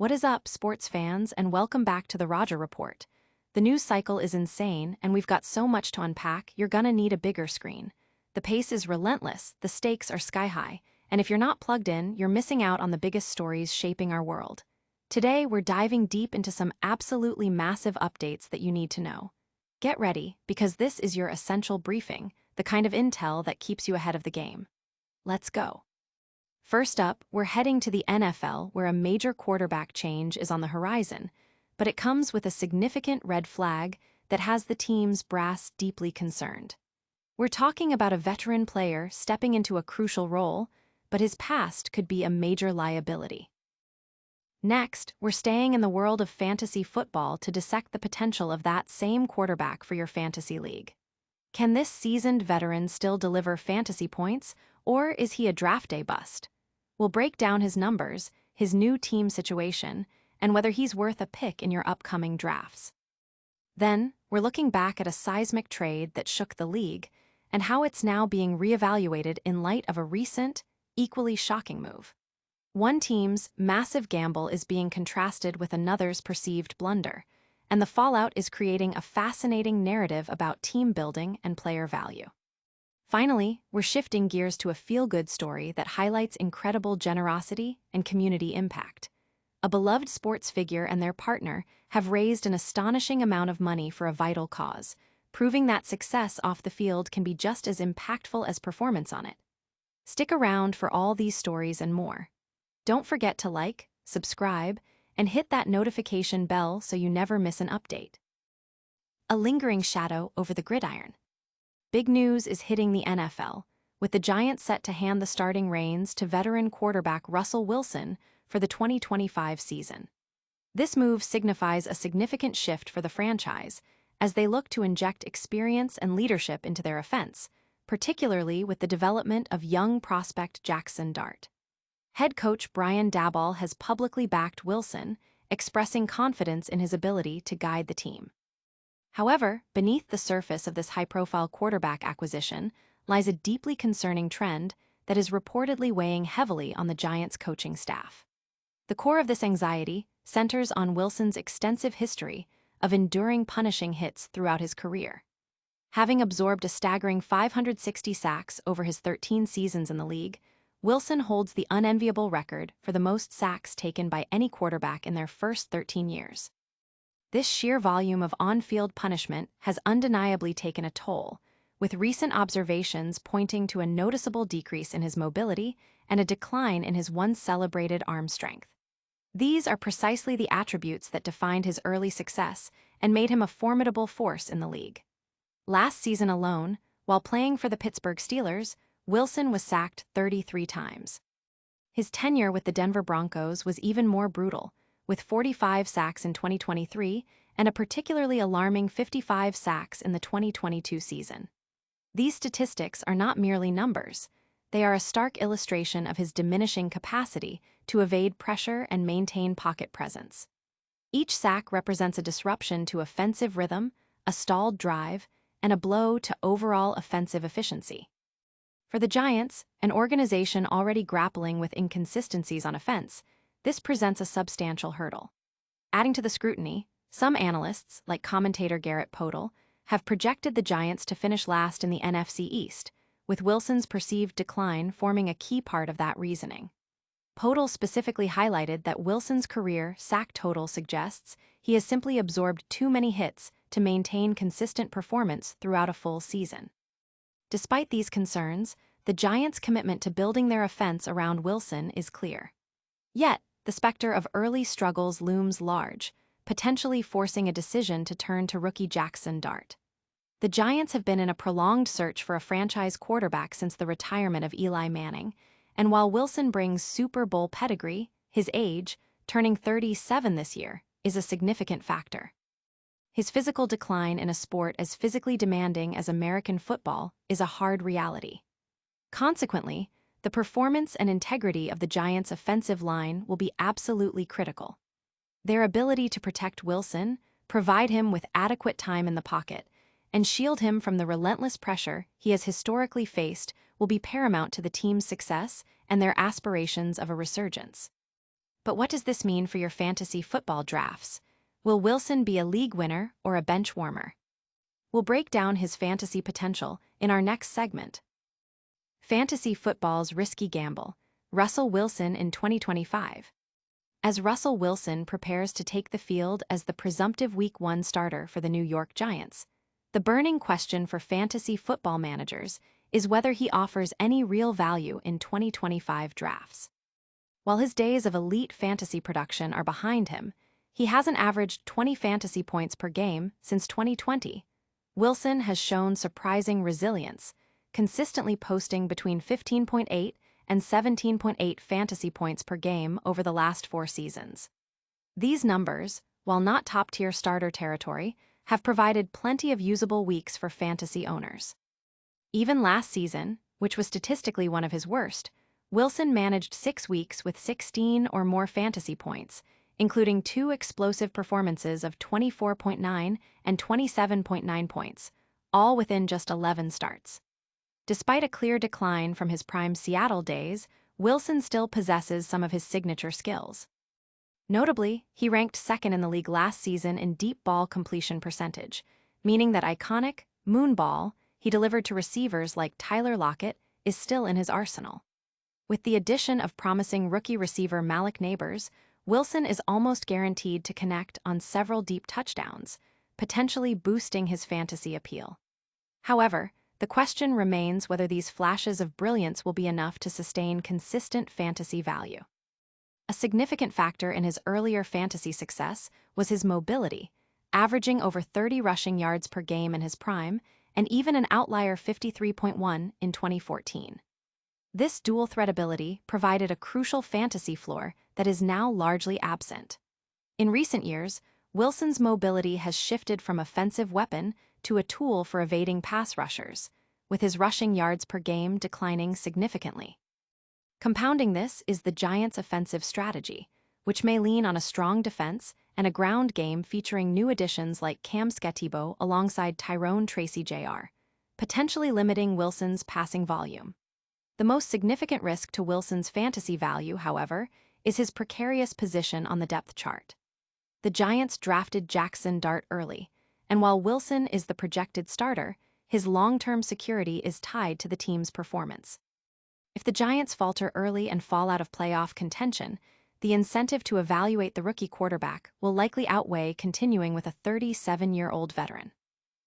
What is up, sports fans, and welcome back to the Roger Report. The news cycle is insane, and we've got so much to unpack, you're gonna need a bigger screen. The pace is relentless, the stakes are sky high, and if you're not plugged in, you're missing out on the biggest stories shaping our world. Today, we're diving deep into some absolutely massive updates that you need to know. Get ready, because this is your essential briefing, the kind of intel that keeps you ahead of the game. Let's go. First up, we're heading to the NFL, where a major quarterback change is on the horizon, but it comes with a significant red flag that has the team's brass deeply concerned. We're talking about a veteran player stepping into a crucial role, but his past could be a major liability. Next, we're staying in the world of fantasy football to dissect the potential of that same quarterback for your fantasy league. Can this seasoned veteran still deliver fantasy points, or is he a draft day bust? We'll break down his numbers, his new team situation, and whether he's worth a pick in your upcoming drafts. Then, we're looking back at a seismic trade that shook the league and how it's now being reevaluated in light of a recent, equally shocking move. One team's massive gamble is being contrasted with another's perceived blunder, and the fallout is creating a fascinating narrative about team building and player value. Finally, we're shifting gears to a feel-good story that highlights incredible generosity and community impact. A beloved sports figure and their partner have raised an astonishing amount of money for a vital cause, proving that success off the field can be just as impactful as performance on it. Stick around for all these stories and more. Don't forget to like, subscribe, and hit that notification bell so you never miss an update. A lingering shadow over the gridiron. Big news is hitting the NFL, with the Giants set to hand the starting reins to veteran quarterback Russell Wilson for the 2025 season. This move signifies a significant shift for the franchise as they look to inject experience and leadership into their offense, particularly with the development of young prospect Jackson Dart. Head coach Brian Daboll has publicly backed Wilson, expressing confidence in his ability to guide the team. However, beneath the surface of this high-profile quarterback acquisition lies a deeply concerning trend that is reportedly weighing heavily on the Giants' coaching staff. The core of this anxiety centers on Wilson's extensive history of enduring punishing hits throughout his career. Having absorbed a staggering 560 sacks over his 13 seasons in the league, Wilson holds the unenviable record for the most sacks taken by any quarterback in their first 13 years. This sheer volume of on-field punishment has undeniably taken a toll, with recent observations pointing to a noticeable decrease in his mobility and a decline in his once celebrated arm strength. These are precisely the attributes that defined his early success and made him a formidable force in the league. Last season alone, while playing for the Pittsburgh Steelers, Wilson was sacked 33 times. His tenure with the Denver Broncos was even more brutal, with 45 sacks in 2023 and a particularly alarming 55 sacks in the 2022 season. These statistics are not merely numbers. They are a stark illustration of his diminishing capacity to evade pressure and maintain pocket presence. Each sack represents a disruption to offensive rhythm, a stalled drive, and a blow to overall offensive efficiency. For the Giants, an organization already grappling with inconsistencies on offense, this presents a substantial hurdle. Adding to the scrutiny, some analysts, like commentator Garrett Podell, have projected the Giants to finish last in the NFC East, with Wilson's perceived decline forming a key part of that reasoning. Podell specifically highlighted that Wilson's career sack total suggests he has simply absorbed too many hits to maintain consistent performance throughout a full season. Despite these concerns, the Giants' commitment to building their offense around Wilson is clear. Yet, the specter of early struggles looms large, potentially forcing a decision to turn to rookie Jackson Dart. The Giants have been in a prolonged search for a franchise quarterback since the retirement of Eli Manning, and while Wilson brings Super Bowl pedigree, his age, turning 37 this year, is a significant factor. His physical decline in a sport as physically demanding as American football is a hard reality. Consequently, the performance and integrity of the Giants' offensive line will be absolutely critical. Their ability to protect Wilson, provide him with adequate time in the pocket, and shield him from the relentless pressure he has historically faced will be paramount to the team's success and their aspirations of a resurgence. But what does this mean for your fantasy football drafts? Will Wilson be a league winner or a bench warmer? We'll break down his fantasy potential in our next segment. Fantasy football's risky gamble. Russell Wilson in 2025. As Russell Wilson prepares to take the field as the presumptive Week 1 starter for the New York Giants, the burning question for fantasy football managers is whether he offers any real value in 2025 drafts. While his days of elite fantasy production are behind him, he hasn't averaged 20 fantasy points per game since 2020. Wilson has shown surprising resilience, consistently posting between 15.8 and 17.8 fantasy points per game over the last 4 seasons. These numbers, while not top-tier starter territory, have provided plenty of usable weeks for fantasy owners. Even last season, which was statistically one of his worst, Wilson managed 6 weeks with 16 or more fantasy points, including 2 explosive performances of 24.9 and 27.9 points, all within just 11 starts. Despite a clear decline from his prime Seattle days, Wilson still possesses some of his signature skills. Notably, he ranked second in the league last season in deep ball completion percentage, meaning that iconic moon ball he delivered to receivers like Tyler Lockett is still in his arsenal. With the addition of promising rookie receiver Malik Neighbors, Wilson is almost guaranteed to connect on several deep touchdowns, potentially boosting his fantasy appeal. However, the question remains whether these flashes of brilliance will be enough to sustain consistent fantasy value. A significant factor in his earlier fantasy success was his mobility, averaging over 30 rushing yards per game in his prime, and even an outlier 53.1 in 2014. This dual-threat ability provided a crucial fantasy floor that is now largely absent. In recent years, Wilson's mobility has shifted from offensive weapon to a tool for evading pass rushers, with his rushing yards per game declining significantly. Compounding this is the Giants' offensive strategy, which may lean on a strong defense and a ground game featuring new additions like Cam Sketibo alongside Tyrone Tracy Jr., potentially limiting Wilson's passing volume. The most significant risk to Wilson's fantasy value, however, is his precarious position on the depth chart. The Giants drafted Jackson Dart early, and while Wilson is the projected starter, his long-term security is tied to the team's performance. If the Giants falter early and fall out of playoff contention, the incentive to evaluate the rookie quarterback will likely outweigh continuing with a 37-year-old veteran.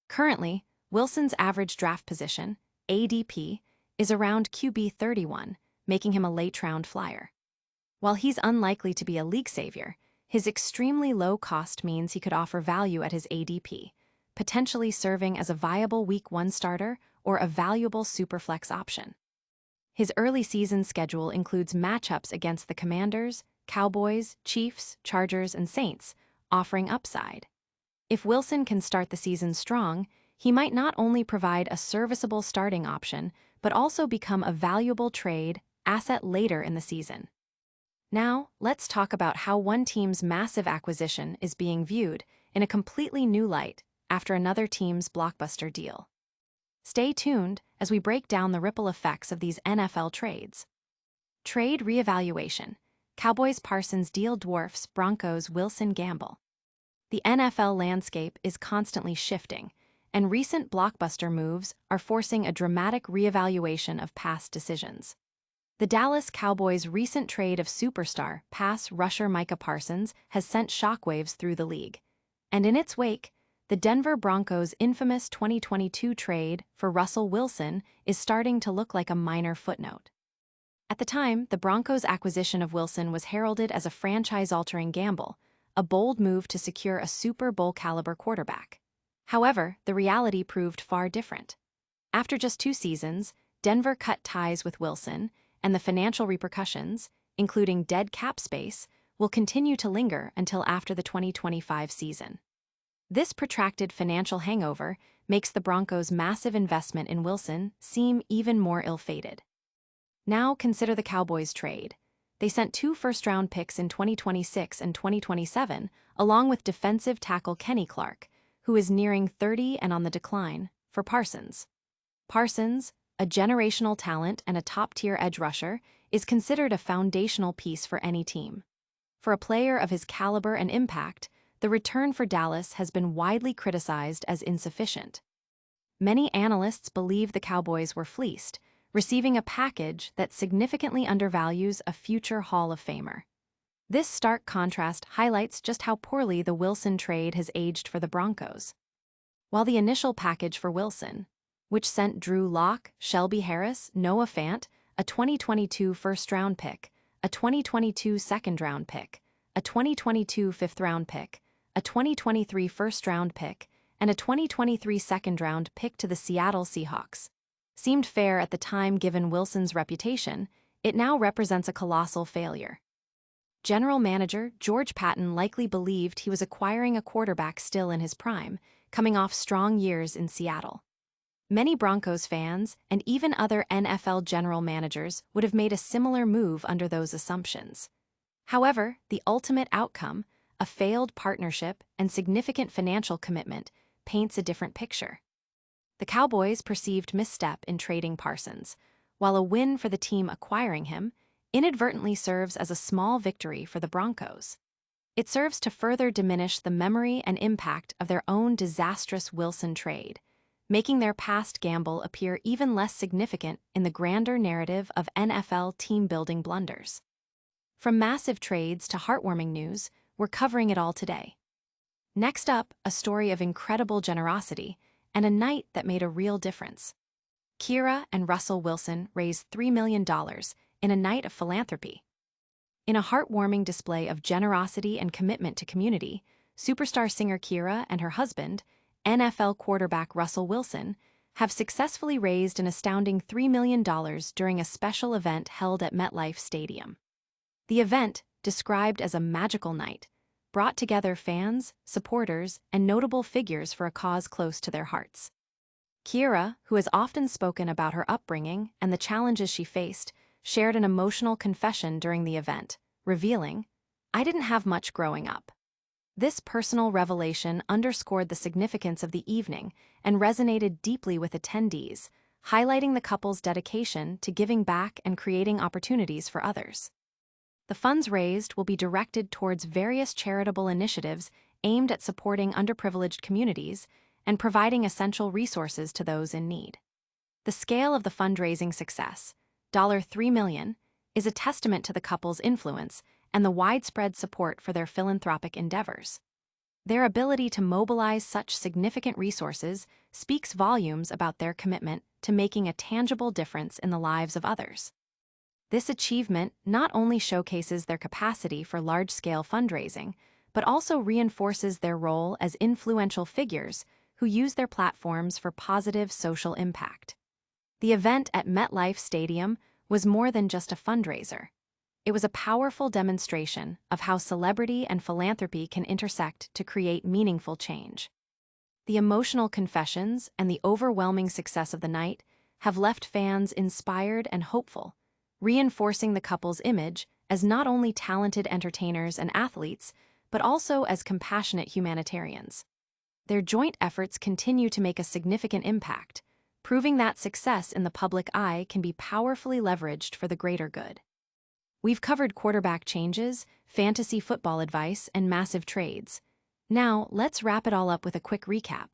Currently, Wilson's average draft position, ADP, is around QB 31, making him a late-round flyer. While he's unlikely to be a league savior, his extremely low cost means he could offer value at his ADP, potentially serving as a viable Week 1 starter or a valuable superflex option. His early season schedule includes matchups against the Commanders, Cowboys, Chiefs, Chargers, and Saints, offering upside. If Wilson can start the season strong, he might not only provide a serviceable starting option, but also become a valuable trade asset later in the season. Now, let's talk about how one team's massive acquisition is being viewed in a completely new light after another team's blockbuster deal. Stay tuned as we break down the ripple effects of these NFL trades. Trade reevaluation. Cowboys Parsons deal dwarfs Broncos Wilson gamble. The NFL landscape is constantly shifting, and recent blockbuster moves are forcing a dramatic reevaluation of past decisions. The Dallas Cowboys' recent trade of superstar pass rusher Micah Parsons has sent shockwaves through the league. And in its wake, the Denver Broncos' infamous 2022 trade for Russell Wilson is starting to look like a minor footnote. At the time, the Broncos' acquisition of Wilson was heralded as a franchise-altering gamble, a bold move to secure a Super Bowl-caliber quarterback. However, the reality proved far different. After just 2 seasons, Denver cut ties with Wilson, and the financial repercussions, including dead cap space, will continue to linger until after the 2025 season. This protracted financial hangover makes the Broncos' massive investment in Wilson seem even more ill-fated. Now consider the Cowboys' trade. They sent 2 first-round picks in 2026 and 2027, along with defensive tackle Kenny Clark, who is nearing 30 and on the decline, for Parsons. Parsons, a generational talent and a top-tier edge rusher, is considered a foundational piece for any team. For a player of his caliber and impact, the return for Dallas has been widely criticized as insufficient. Many analysts believe the Cowboys were fleeced, receiving a package that significantly undervalues a future Hall of Famer. This stark contrast highlights just how poorly the Wilson trade has aged for the Broncos. While the initial package for Wilson, which sent Drew Lock, Shelby Harris, Noah Fant, a 2022 first-round pick, a 2022 second-round pick, a 2022 fifth-round pick, a 2023 first-round pick, and a 2023 second-round pick to the Seattle Seahawks, seemed fair at the time given Wilson's reputation, it now represents a colossal failure. General manager George Patton likely believed he was acquiring a quarterback still in his prime, coming off strong years in Seattle. Many Broncos fans and even other NFL general managers would have made a similar move under those assumptions. However, the ultimate outcome, a failed partnership and significant financial commitment, paints a different picture. The Cowboys' perceived misstep in trading Parsons, while a win for the team acquiring him, inadvertently serves as a small victory for the Broncos. It serves to further diminish the memory and impact of their own disastrous Wilson trade, making their past gamble appear even less significant in the grander narrative of NFL team-building blunders. From massive trades to heartwarming news, we're covering it all today. Next up, a story of incredible generosity and a night that made a real difference. Ciara and Russell Wilson raised $3 million in a night of philanthropy. In a heartwarming display of generosity and commitment to community, superstar singer Ciara and her husband, NFL quarterback Russell Wilson, have successfully raised an astounding $3 million during a special event held at MetLife Stadium. The event, described as a magical night, brought together fans, supporters, and notable figures for a cause close to their hearts. Ciara, who has often spoken about her upbringing and the challenges she faced, shared an emotional confession during the event, revealing, "I didn't have much growing up." This personal revelation underscored the significance of the evening and resonated deeply with attendees, highlighting the couple's dedication to giving back and creating opportunities for others. The funds raised will be directed towards various charitable initiatives aimed at supporting underprivileged communities and providing essential resources to those in need. The scale of the fundraising success, $3 million, is a testament to the couple's influence and the widespread support for their philanthropic endeavors. Their ability to mobilize such significant resources speaks volumes about their commitment to making a tangible difference in the lives of others. This achievement not only showcases their capacity for large-scale fundraising, but also reinforces their role as influential figures who use their platforms for positive social impact. The event at MetLife Stadium was more than just a fundraiser. It was a powerful demonstration of how celebrity and philanthropy can intersect to create meaningful change. The emotional confessions and the overwhelming success of the night have left fans inspired and hopeful, reinforcing the couple's image as not only talented entertainers and athletes, but also as compassionate humanitarians. Their joint efforts continue to make a significant impact, proving that success in the public eye can be powerfully leveraged for the greater good. We've covered quarterback changes, fantasy football advice, and massive trades. Now, let's wrap it all up with a quick recap.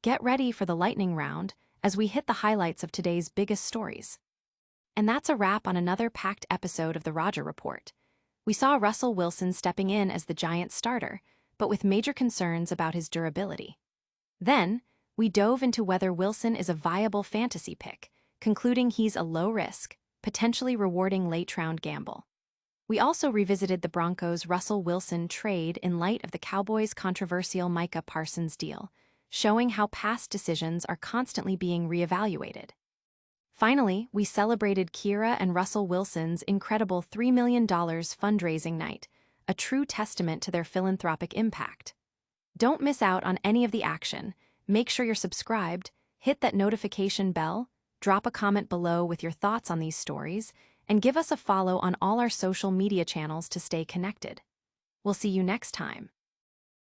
Get ready for the lightning round as we hit the highlights of today's biggest stories. And that's a wrap on another packed episode of the Roger Report. We saw Russell Wilson stepping in as the Giants' starter, but with major concerns about his durability. Then, we dove into whether Wilson is a viable fantasy pick, concluding he's a low-risk, potentially rewarding late-round gamble. We also revisited the Broncos' Russell Wilson trade in light of the Cowboys' controversial Micah Parsons deal, showing how past decisions are constantly being reevaluated. Finally, we celebrated Ciara and Russell Wilson's incredible $3 million fundraising night, a true testament to their philanthropic impact. Don't miss out on any of the action. Make sure you're subscribed, hit that notification bell, drop a comment below with your thoughts on these stories, and give us a follow on all our social media channels to stay connected. We'll see you next time.